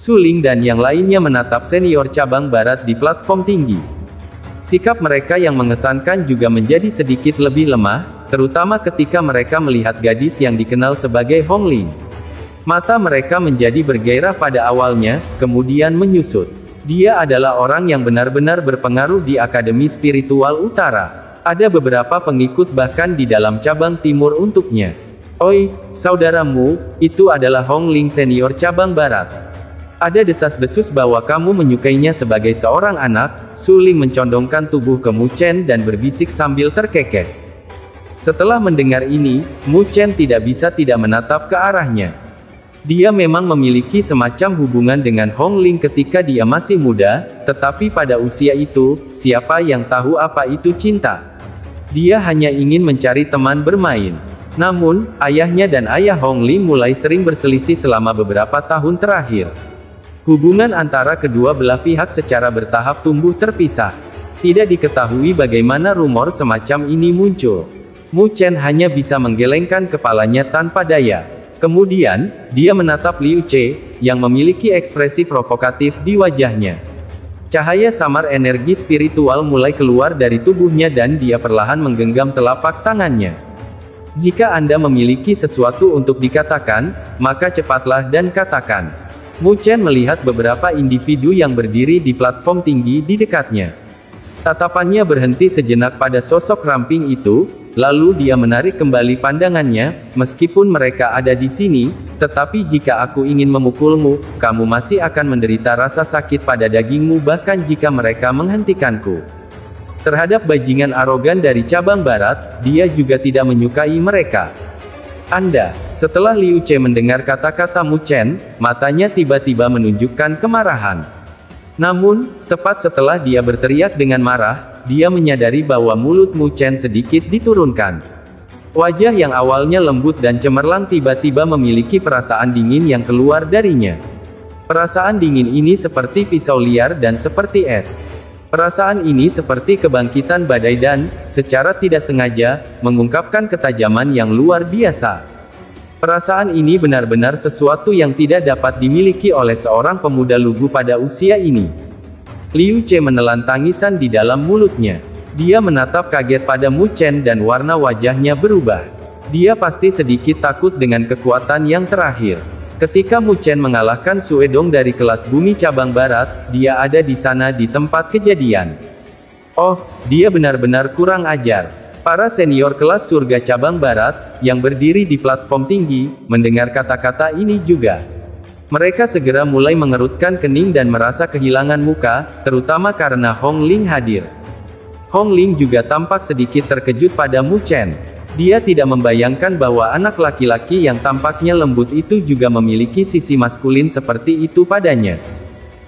Su Ling dan yang lainnya menatap senior cabang barat di platform tinggi. Sikap mereka yang mengesankan juga menjadi sedikit lebih lemah, terutama ketika mereka melihat gadis yang dikenal sebagai Hong Ling. Mata mereka menjadi bergairah pada awalnya, kemudian menyusut. Dia adalah orang yang benar-benar berpengaruh di Akademi Spiritual Utara. Ada beberapa pengikut bahkan di dalam cabang timur untuknya. Oi, saudaramu, itu adalah Hong Ling senior cabang barat. Ada desas-desus bahwa kamu menyukainya sebagai seorang anak. Su Ling mencondongkan tubuh ke Mu Chen dan berbisik sambil terkekeh. Setelah mendengar ini, Mu Chen tidak bisa tidak menatap ke arahnya. Dia memang memiliki semacam hubungan dengan Hong Ling ketika dia masih muda, tetapi pada usia itu, siapa yang tahu apa itu cinta? Dia hanya ingin mencari teman bermain. Namun, ayahnya dan ayah Hong Ling mulai sering berselisih selama beberapa tahun terakhir. Hubungan antara kedua belah pihak secara bertahap tumbuh terpisah. Tidak diketahui bagaimana rumor semacam ini muncul. Mu Chen hanya bisa menggelengkan kepalanya tanpa daya. Kemudian, dia menatap Liu Ce, yang memiliki ekspresi provokatif di wajahnya. Cahaya samar energi spiritual mulai keluar dari tubuhnya dan dia perlahan menggenggam telapak tangannya. Jika Anda memiliki sesuatu untuk dikatakan, maka cepatlah dan katakan. Mu Chen melihat beberapa individu yang berdiri di platform tinggi di dekatnya. Tatapannya berhenti sejenak pada sosok ramping itu, lalu dia menarik kembali pandangannya. Meskipun mereka ada di sini, tetapi jika aku ingin memukulmu, kamu masih akan menderita rasa sakit pada dagingmu bahkan jika mereka menghentikanku. Terhadap bajingan arogan dari cabang barat, dia juga tidak menyukai mereka. Anda, setelah Liu Ce mendengar kata-kata Mu Chen, matanya tiba-tiba menunjukkan kemarahan. Namun, tepat setelah dia berteriak dengan marah, dia menyadari bahwa mulut Mu Chen sedikit diturunkan. Wajah yang awalnya lembut dan cemerlang tiba-tiba memiliki perasaan dingin yang keluar darinya. Perasaan dingin ini seperti pisau liar dan seperti es. Perasaan ini seperti kebangkitan badai dan, secara tidak sengaja, mengungkapkan ketajaman yang luar biasa. Perasaan ini benar-benar sesuatu yang tidak dapat dimiliki oleh seorang pemuda lugu pada usia ini. Liu Ce menelan tangisan di dalam mulutnya. Dia menatap kaget pada Mu Chen dan warna wajahnya berubah. Dia pasti sedikit takut dengan kekuatan yang terakhir. Ketika Mu Chen mengalahkan Su Edong dari kelas bumi cabang barat, dia ada di sana di tempat kejadian. Oh, dia benar-benar kurang ajar. Para senior kelas surga cabang barat, yang berdiri di platform tinggi, mendengar kata-kata ini juga. Mereka segera mulai mengerutkan kening dan merasa kehilangan muka, terutama karena Hong Ling hadir. Hong Ling juga tampak sedikit terkejut pada Mu Chen. Dia tidak membayangkan bahwa anak laki-laki yang tampaknya lembut itu juga memiliki sisi maskulin seperti itu padanya.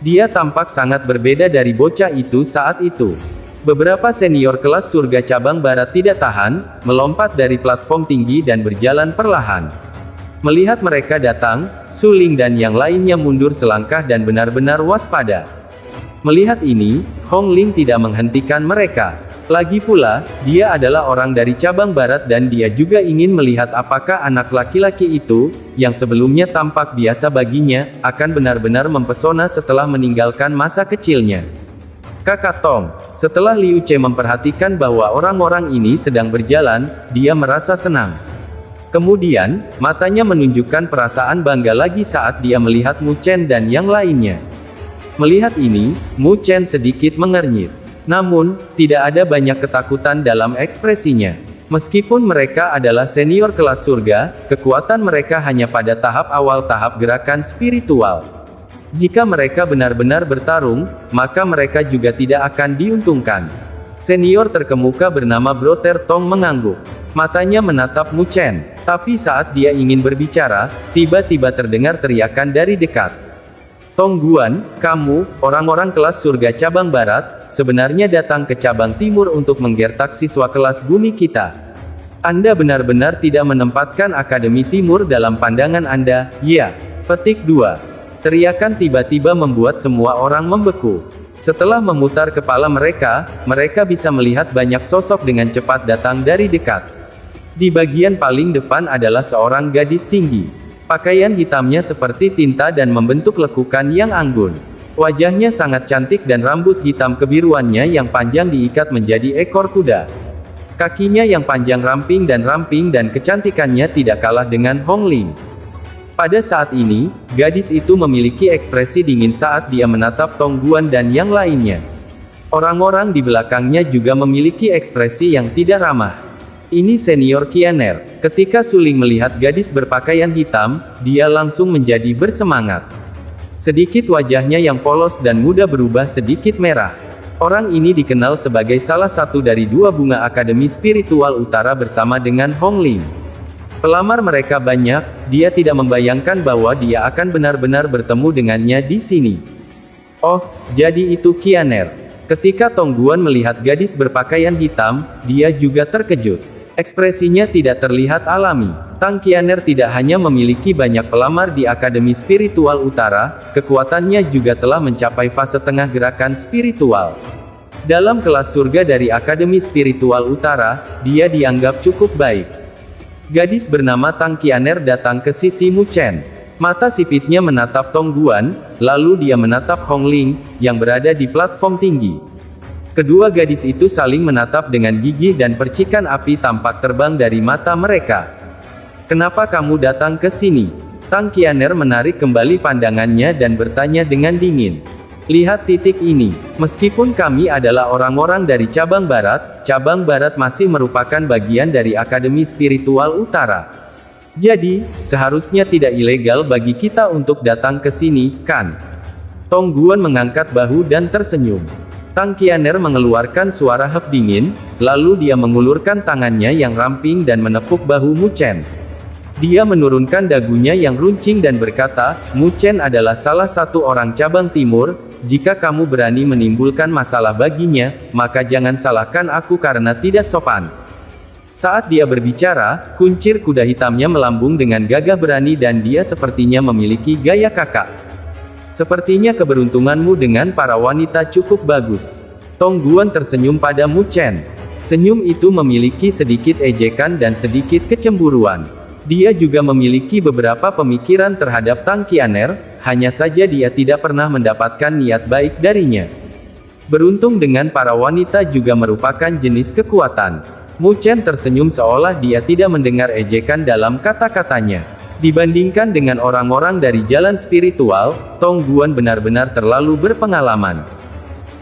Dia tampak sangat berbeda dari bocah itu saat itu. Beberapa senior kelas surga cabang barat tidak tahan, melompat dari platform tinggi dan berjalan perlahan. Melihat mereka datang, Su Ling dan yang lainnya mundur selangkah dan benar-benar waspada. Melihat ini, Hong Ling tidak menghentikan mereka. Lagi pula, dia adalah orang dari cabang barat dan dia juga ingin melihat apakah anak laki-laki itu, yang sebelumnya tampak biasa baginya, akan benar-benar mempesona setelah meninggalkan masa kecilnya. Kakak Tong, setelah Liu Ce memperhatikan bahwa orang-orang ini sedang berjalan, dia merasa senang. Kemudian, matanya menunjukkan perasaan bangga lagi saat dia melihat Mu Chen dan yang lainnya. Melihat ini, Mu Chen sedikit mengernyit. Namun, tidak ada banyak ketakutan dalam ekspresinya. Meskipun mereka adalah senior kelas surga, kekuatan mereka hanya pada tahap awal tahap gerakan spiritual. Jika mereka benar-benar bertarung, maka mereka juga tidak akan diuntungkan. Senior terkemuka bernama Brother Tong mengangguk. Matanya menatap Mu Chen. Tapi saat dia ingin berbicara, tiba-tiba terdengar teriakan dari dekat. Tong Guan, kamu, orang-orang kelas surga cabang barat, sebenarnya datang ke cabang timur untuk menggertak siswa kelas bumi kita. Anda benar-benar tidak menempatkan Akademi Timur dalam pandangan Anda, ya. Petik 2. Teriakan tiba-tiba membuat semua orang membeku. Setelah memutar kepala mereka bisa melihat banyak sosok dengan cepat datang dari dekat. Di bagian paling depan adalah seorang gadis tinggi. Pakaian hitamnya seperti tinta dan membentuk lekukan yang anggun. Wajahnya sangat cantik dan rambut hitam kebiruannya yang panjang diikat menjadi ekor kuda. Kakinya yang panjang ramping dan kecantikannya tidak kalah dengan Hong Ling. Pada saat ini, gadis itu memiliki ekspresi dingin saat dia menatap Tong Guan dan yang lainnya. Orang-orang di belakangnya juga memiliki ekspresi yang tidak ramah. Ini senior Qianer. Ketika Su Ling melihat gadis berpakaian hitam, dia langsung menjadi bersemangat. Sedikit wajahnya yang polos dan muda berubah sedikit merah. Orang ini dikenal sebagai salah satu dari dua bunga Akademi Spiritual Utara bersama dengan Hong Ling. Pelamar mereka banyak, dia tidak membayangkan bahwa dia akan benar-benar bertemu dengannya di sini. Oh, jadi itu Qianer. Ketika Tong Guan melihat gadis berpakaian hitam, dia juga terkejut. Ekspresinya tidak terlihat alami. Tang Qianer tidak hanya memiliki banyak pelamar di Akademi Spiritual Utara, kekuatannya juga telah mencapai fase tengah gerakan spiritual. Dalam kelas surga dari Akademi Spiritual Utara, dia dianggap cukup baik. Gadis bernama Tang Qianer datang ke sisi Mu Chen. Mata sipitnya menatap Tong Guan, lalu dia menatap Hong Ling, yang berada di platform tinggi. Kedua gadis itu saling menatap dengan gigih dan percikan api tampak terbang dari mata mereka. Kenapa kamu datang ke sini? Tang Qianer menarik kembali pandangannya dan bertanya dengan dingin. Lihat titik ini. Meskipun kami adalah orang-orang dari cabang barat masih merupakan bagian dari Akademi Spiritual Utara. Jadi, seharusnya tidak ilegal bagi kita untuk datang ke sini, kan? Tong Guan mengangkat bahu dan tersenyum. Tang Qianer mengeluarkan suara hef dingin, lalu dia mengulurkan tangannya yang ramping dan menepuk bahu Mu Chen. Dia menurunkan dagunya yang runcing dan berkata, Mu Chen adalah salah satu orang cabang timur, jika kamu berani menimbulkan masalah baginya, maka jangan salahkan aku karena tidak sopan. Saat dia berbicara, kuncir kuda hitamnya melambung dengan gagah berani dan dia sepertinya memiliki gaya kakak. Sepertinya keberuntunganmu dengan para wanita cukup bagus. Tong Guan tersenyum pada Mu Chen. Senyum itu memiliki sedikit ejekan dan sedikit kecemburuan. Dia juga memiliki beberapa pemikiran terhadap Tang Qianer, hanya saja dia tidak pernah mendapatkan niat baik darinya. Beruntung dengan para wanita juga merupakan jenis kekuatan. Mu Chen tersenyum seolah dia tidak mendengar ejekan dalam kata-katanya. Dibandingkan dengan orang-orang dari jalan spiritual, Tong Guan benar-benar terlalu berpengalaman.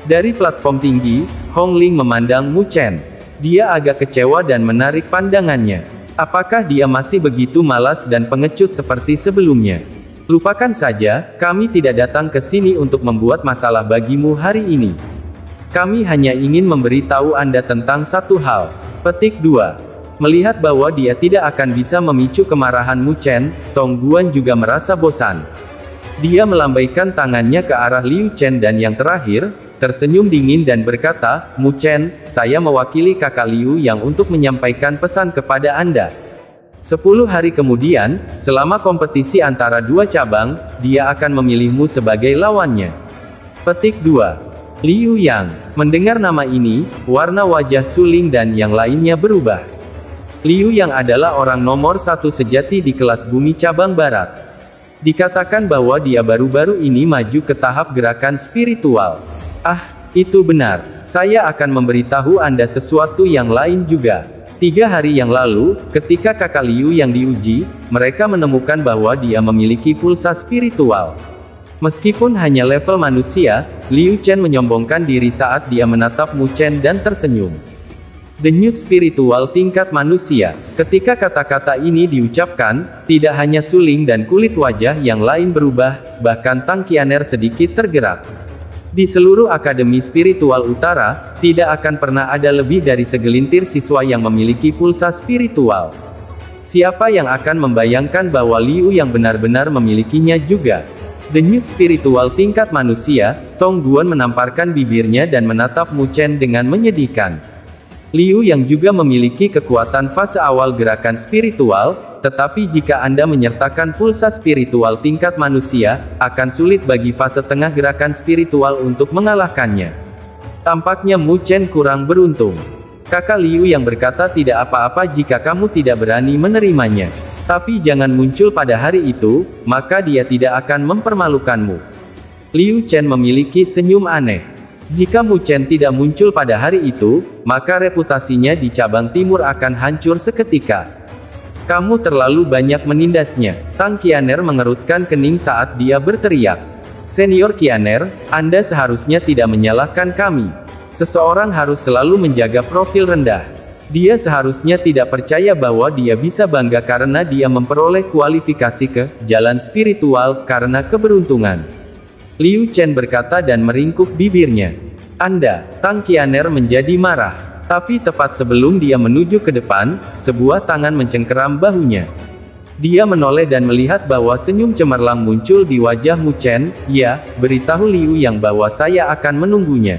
Dari platform tinggi, Hong Ling memandang Mu Chen. Dia agak kecewa dan menarik pandangannya. Apakah dia masih begitu malas dan pengecut seperti sebelumnya? Lupakan saja, kami tidak datang ke sini untuk membuat masalah bagimu hari ini. Kami hanya ingin memberitahu Anda tentang satu hal. Petik 2. Melihat bahwa dia tidak akan bisa memicu kemarahan Mu Chen, Tong Guan juga merasa bosan. Dia melambaikan tangannya ke arah Liu Chen dan yang terakhir, tersenyum dingin dan berkata, Mu Chen, saya mewakili kakak Liu yang untuk menyampaikan pesan kepada Anda. 10 hari kemudian, selama kompetisi antara dua cabang, dia akan memilihmu sebagai lawannya. Petik 2. Liu Yang. Mendengar nama ini, warna wajah Su Ling dan yang lainnya berubah. Liu Yang adalah orang nomor satu sejati di kelas bumi cabang barat. Dikatakan bahwa dia baru-baru ini maju ke tahap gerakan spiritual. Ah, itu benar. Saya akan memberitahu Anda sesuatu yang lain juga. 3 hari yang lalu, ketika kakak Liu yang diuji, mereka menemukan bahwa dia memiliki pulsa spiritual. Meskipun hanya level manusia, Liu Chen menyombongkan diri saat dia menatap Mu Chen dan tersenyum. Denyut spiritual tingkat manusia. Ketika kata-kata ini diucapkan, tidak hanya Su Ling dan kulit wajah yang lain berubah, bahkan Tang Qianer sedikit tergerak. Di seluruh Akademi Spiritual Utara, tidak akan pernah ada lebih dari segelintir siswa yang memiliki pulsa spiritual. Siapa yang akan membayangkan bahwa Liu yang benar-benar memilikinya juga? Denyut spiritual tingkat manusia, Tong Guan menamparkan bibirnya dan menatap Mu Chen dengan menyedihkan. Liu yang juga memiliki kekuatan fase awal gerakan spiritual, tetapi jika Anda menyertakan pulsa spiritual tingkat manusia, akan sulit bagi fase tengah gerakan spiritual untuk mengalahkannya. Tampaknya Mu Chen kurang beruntung. Kakak Liu yang berkata tidak apa-apa jika kamu tidak berani menerimanya. Tapi jangan muncul pada hari itu, maka dia tidak akan mempermalukanmu. Liu Chen memiliki senyum aneh. Jika Mu Chen tidak muncul pada hari itu, maka reputasinya di cabang timur akan hancur seketika. Kamu terlalu banyak menindasnya. Tang Qianer mengerutkan kening saat dia berteriak. Senior Qianer, Anda seharusnya tidak menyalahkan kami. Seseorang harus selalu menjaga profil rendah. Dia seharusnya tidak percaya bahwa dia bisa bangga karena dia memperoleh kualifikasi ke jalan spiritual karena keberuntungan. Liu Chen berkata dan meringkuk bibirnya. Anda, Tang Qianer menjadi marah. Tapi tepat sebelum dia menuju ke depan, sebuah tangan mencengkeram bahunya. Dia menoleh dan melihat bahwa senyum cemerlang muncul di wajah Mu Chen. Ya, beritahu Liu Yang bahwa saya akan menunggunya.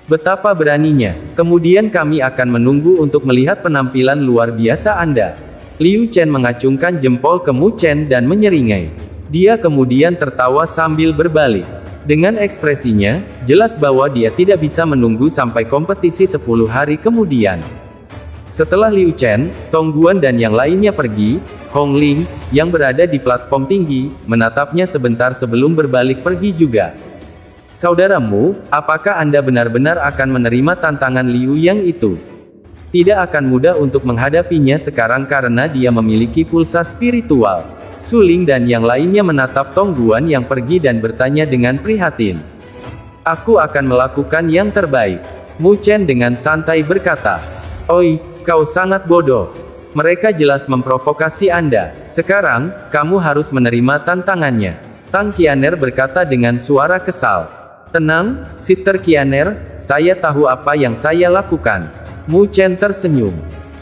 Betapa beraninya. Kemudian kami akan menunggu untuk melihat penampilan luar biasa Anda. Liu Chen mengacungkan jempol ke Mu Chen dan menyeringai. Dia kemudian tertawa sambil berbalik. Dengan ekspresinya, jelas bahwa dia tidak bisa menunggu sampai kompetisi 10 hari kemudian. Setelah Liu Chen, Tong Guan dan yang lainnya pergi, Hong Ling, yang berada di platform tinggi, menatapnya sebentar sebelum berbalik pergi juga. Saudaramu, apakah Anda benar-benar akan menerima tantangan Liu Yang itu? Tidak akan mudah untuk menghadapinya sekarang karena dia memiliki pulsa spiritual. Su Ling dan yang lainnya menatap Tong Guan yang pergi dan bertanya dengan prihatin. Aku akan melakukan yang terbaik. Mu Chen dengan santai berkata. Oi, kau sangat bodoh. Mereka jelas memprovokasi Anda. Sekarang, kamu harus menerima tantangannya. Tang Qianer berkata dengan suara kesal. Tenang, Sister Qianer, saya tahu apa yang saya lakukan. Mu Chen tersenyum.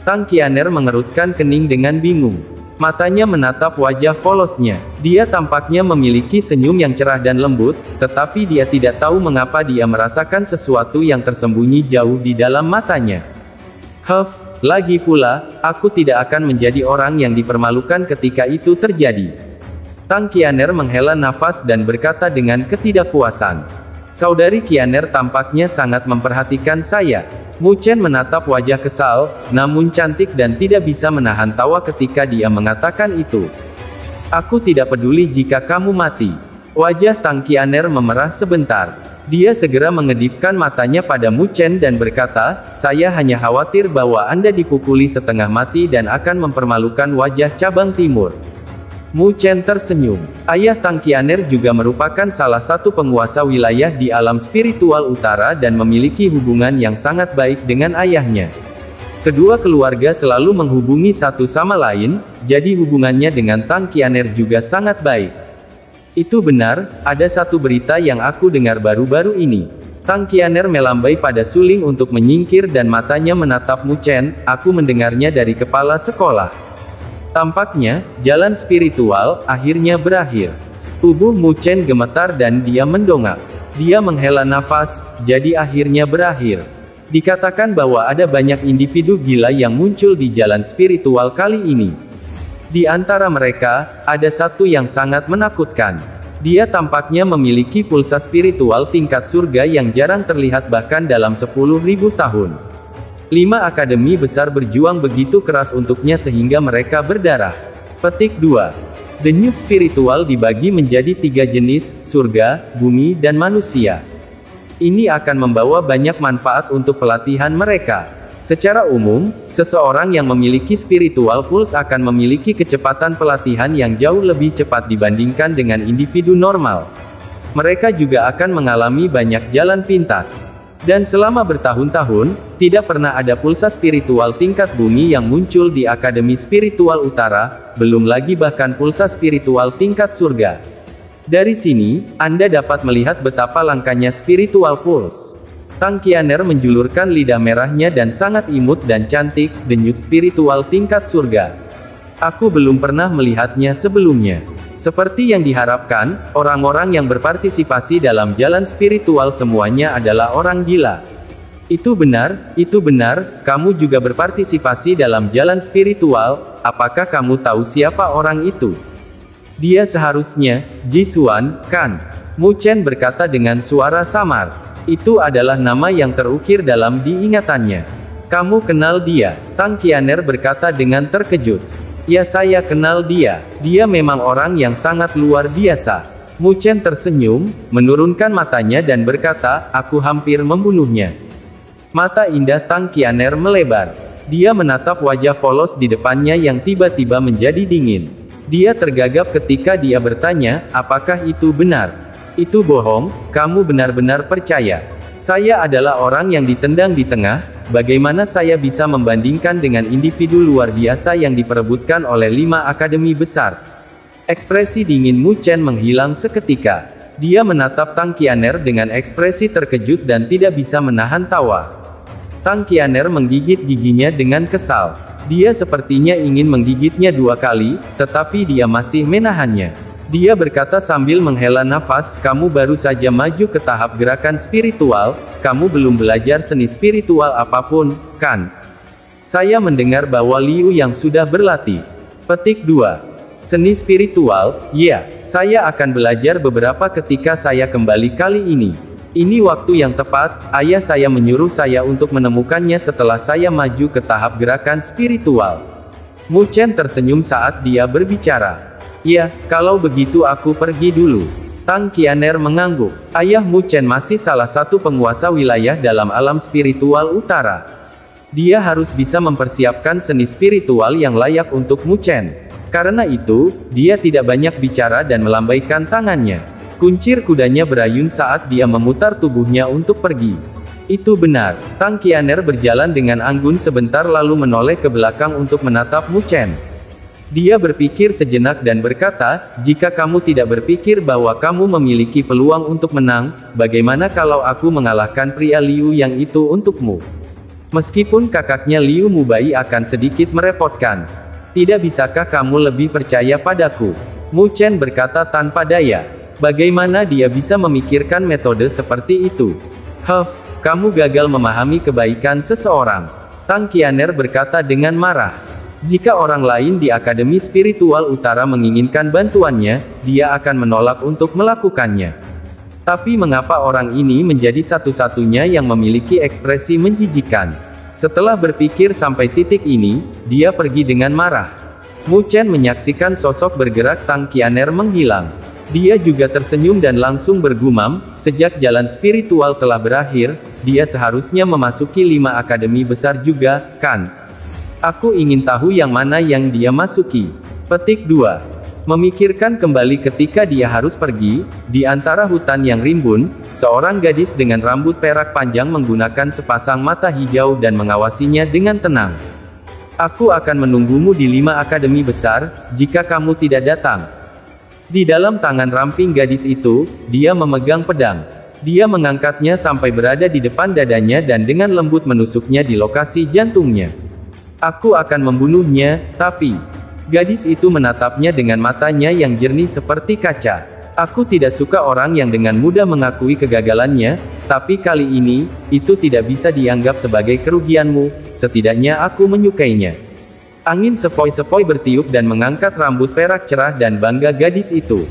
Tang Qianer mengerutkan kening dengan bingung. Matanya menatap wajah polosnya. Dia tampaknya memiliki senyum yang cerah dan lembut, tetapi dia tidak tahu mengapa dia merasakan sesuatu yang tersembunyi jauh di dalam matanya. Lagi pula, aku tidak akan menjadi orang yang dipermalukan ketika itu terjadi. Tang Qianer menghela nafas dan berkata dengan ketidakpuasan. Saudari Qianer tampaknya sangat memperhatikan saya. Mu Chen menatap wajah kesal, namun cantik dan tidak bisa menahan tawa ketika dia mengatakan itu. Aku tidak peduli jika kamu mati. Wajah Tang Qianer memerah sebentar. Dia segera mengedipkan matanya pada Mu Chen dan berkata, saya hanya khawatir bahwa Anda dipukuli setengah mati dan akan mempermalukan wajah cabang timur. Mu Chen tersenyum. Ayah Tang Qianer juga merupakan salah satu penguasa wilayah di alam spiritual utara dan memiliki hubungan yang sangat baik dengan ayahnya. Kedua keluarga selalu menghubungi satu sama lain, jadi hubungannya dengan Tang Qianer juga sangat baik. Itu benar, ada satu berita yang aku dengar baru-baru ini. Tang Qianer melambai pada Su Ling untuk menyingkir dan matanya menatap Mu Chen, aku mendengarnya dari kepala sekolah. Tampaknya, jalan spiritual akhirnya berakhir. Tubuh Mu Chen gemetar dan dia mendongak. Dia menghela nafas, jadi akhirnya berakhir. Dikatakan bahwa ada banyak individu gila yang muncul di jalan spiritual kali ini. Di antara mereka, ada satu yang sangat menakutkan. Dia tampaknya memiliki pulsa spiritual tingkat surga yang jarang terlihat bahkan dalam 10.000 tahun. 5 akademi besar berjuang begitu keras untuknya sehingga mereka berdarah. Petik 2. Denyut spiritual dibagi menjadi 3 jenis, surga, bumi dan manusia. Ini akan membawa banyak manfaat untuk pelatihan mereka. Secara umum, seseorang yang memiliki spiritual pulse akan memiliki kecepatan pelatihan yang jauh lebih cepat dibandingkan dengan individu normal. Mereka juga akan mengalami banyak jalan pintas. Dan selama bertahun-tahun, tidak pernah ada pulsa spiritual tingkat bumi yang muncul di Akademi Spiritual Utara, belum lagi bahkan pulsa spiritual tingkat surga. Dari sini, Anda dapat melihat betapa langkanya spiritual pulse. Tang Qianer menjulurkan lidah merahnya dan sangat imut dan cantik, denyut spiritual tingkat surga. Aku belum pernah melihatnya sebelumnya. Seperti yang diharapkan, orang-orang yang berpartisipasi dalam jalan spiritual semuanya adalah orang gila. Itu benar, kamu juga berpartisipasi dalam jalan spiritual, apakah kamu tahu siapa orang itu? Dia seharusnya, Jisuan, kan? Mu Chen berkata dengan suara samar. Itu adalah nama yang terukir dalam diingatannya. Kamu kenal dia? Tang Qianer berkata dengan terkejut. Ya, saya kenal dia. Dia memang orang yang sangat luar biasa. Mu Chen tersenyum, menurunkan matanya dan berkata, aku hampir membunuhnya. Mata indah Tang Qianer melebar. Dia menatap wajah polos di depannya yang tiba-tiba menjadi dingin. Dia tergagap ketika dia bertanya, apakah itu benar? Itu bohong, kamu benar-benar percaya. Saya adalah orang yang ditendang di tengah, bagaimana saya bisa membandingkan dengan individu luar biasa yang diperebutkan oleh 5 akademi besar? Ekspresi dingin Mu Chen menghilang seketika. Dia menatap Tang Qianer dengan ekspresi terkejut dan tidak bisa menahan tawa. Tang Qianer menggigit giginya dengan kesal. Dia sepertinya ingin menggigitnya 2 kali, tetapi dia masih menahannya. Dia berkata sambil menghela nafas, kamu baru saja maju ke tahap gerakan spiritual, kamu belum belajar seni spiritual apapun, kan? Saya mendengar bahwa Liu yang sudah berlatih. Petik 2. Seni spiritual, ya, saya akan belajar beberapa ketika saya kembali kali ini. Ini waktu yang tepat, ayah saya menyuruh saya untuk menemukannya setelah saya maju ke tahap gerakan spiritual. Mu Chen tersenyum saat dia berbicara. Ya, kalau begitu aku pergi dulu. Tang Qianer mengangguk. Ayah Mu Chen masih salah satu penguasa wilayah dalam alam spiritual utara. Dia harus bisa mempersiapkan seni spiritual yang layak untuk Mu Chen. Karena itu, dia tidak banyak bicara dan melambaikan tangannya. Kuncir kudanya berayun saat dia memutar tubuhnya untuk pergi. Itu benar, Tang Qianer berjalan dengan anggun sebentar lalu menoleh ke belakang untuk menatap Mu Chen. Dia berpikir sejenak dan berkata, jika kamu tidak berpikir bahwa kamu memiliki peluang untuk menang, bagaimana kalau aku mengalahkan pria Liu yang itu untukmu? Meskipun kakaknya Liu Mubai akan sedikit merepotkan. Tidak bisakah kamu lebih percaya padaku? Mu Chen berkata tanpa daya. Bagaimana dia bisa memikirkan metode seperti itu? Kamu gagal memahami kebaikan seseorang. Tang Qianer berkata dengan marah. Jika orang lain di Akademi Spiritual Utara menginginkan bantuannya, dia akan menolak untuk melakukannya. Tapi mengapa orang ini menjadi satu-satunya yang memiliki ekspresi menjijikan? Setelah berpikir sampai titik ini, dia pergi dengan marah. Mu Chen menyaksikan sosok bergerak Tang Qianer menghilang. Dia juga tersenyum dan langsung bergumam, sejak jalan spiritual telah berakhir, dia seharusnya memasuki 5 akademi besar juga, kan? Aku ingin tahu yang mana yang dia masuki. Petik 2. Memikirkan kembali ketika dia harus pergi, di antara hutan yang rimbun, seorang gadis dengan rambut perak panjang menggunakan sepasang mata hijau dan mengawasinya dengan tenang. Aku akan menunggumu di 5 akademi besar, jika kamu tidak datang. Di dalam tangan ramping gadis itu, dia memegang pedang. Dia mengangkatnya sampai berada di depan dadanya dan dengan lembut menusuknya di lokasi jantungnya. Aku akan membunuhnya, tapi... Gadis itu menatapnya dengan matanya yang jernih seperti kaca. Aku tidak suka orang yang dengan mudah mengakui kegagalannya, tapi kali ini, itu tidak bisa dianggap sebagai kerugianmu, setidaknya aku menyukainya. Angin sepoi-sepoi bertiup dan mengangkat rambut perak cerah dan bangga gadis itu.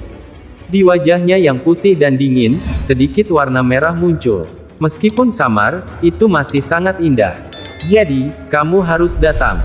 Di wajahnya yang putih dan dingin, sedikit warna merah muncul. Meskipun samar, itu masih sangat indah. Jadi, kamu harus datang.